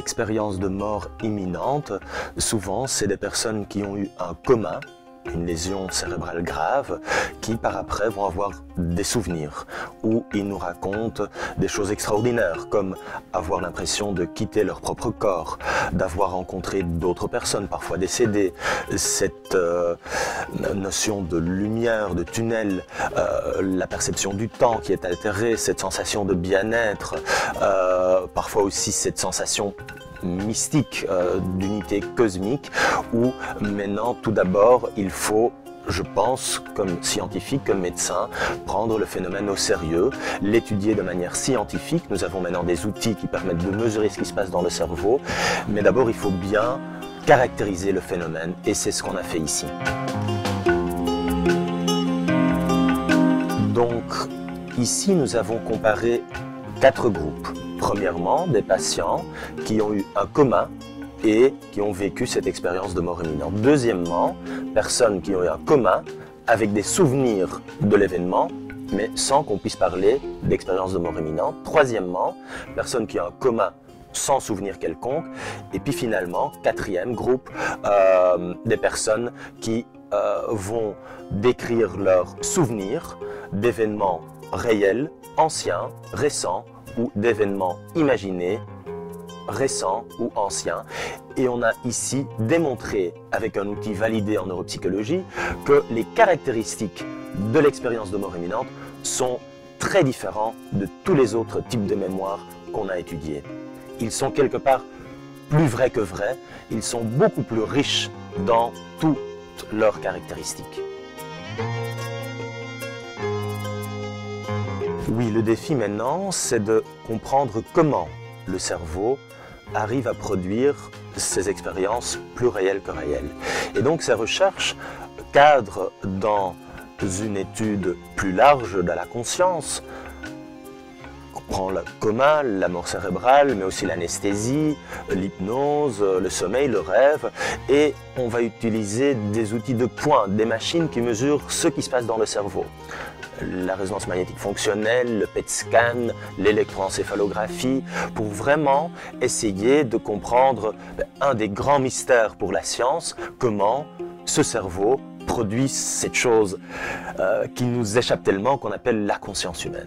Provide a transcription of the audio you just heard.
expérience de mort imminente, souvent c'est des personnes qui ont eu un coma, une lésion cérébrale grave, qui par après vont avoir des souvenirs, où ils nous racontent des choses extraordinaires, comme avoir l'impression de quitter leur propre corps, d'avoir rencontré d'autres personnes, parfois décédées, cette notion de lumière, de tunnel, la perception du temps qui est altérée, cette sensation de bien-être, parfois aussi cette sensation mystique, d'unité cosmique, où maintenant tout d'abord il faut, je pense, comme scientifique, comme médecin, prendre le phénomène au sérieux, l'étudier de manière scientifique. Nous avons maintenant des outils qui permettent de mesurer ce qui se passe dans le cerveau, mais d'abord il faut bien caractériser le phénomène, et c'est ce qu'on a fait ici. Donc ici nous avons comparé 4 groupes. Premièrement, des patients qui ont eu un coma et qui ont vécu cette expérience de mort imminente. Deuxièmement, personnes qui ont eu un coma avec des souvenirs de l'événement, mais sans qu'on puisse parler d'expérience de mort imminente. Troisièmement, personnes qui ont un coma sans souvenir quelconque. Et puis finalement, quatrième groupe, des personnes qui vont décrire leurs souvenirs d'événements réels, anciens, récents, ou d'événements imaginés, récents ou anciens. Et on a ici démontré, avec un outil validé en neuropsychologie, que les caractéristiques de l'expérience de mort imminente sont très différents de tous les autres types de mémoire qu'on a étudiés. Ils sont quelque part plus vrais que vrais, ils sont beaucoup plus riches dans toutes leurs caractéristiques. Oui, le défi maintenant, c'est de comprendre comment le cerveau arrive à produire ces expériences plus réelles que réelles. Et donc ces recherches cadrent dans une étude plus large de la conscience. On prend le coma, la mort cérébrale, mais aussi l'anesthésie, l'hypnose, le sommeil, le rêve, et on va utiliser des outils de pointe, des machines qui mesurent ce qui se passe dans le cerveau. La résonance magnétique fonctionnelle, le PET scan, l'électroencéphalographie, pour vraiment essayer de comprendre un des grands mystères pour la science, comment ce cerveau produit cette chose qui nous échappe tellement, qu'on appelle la conscience humaine.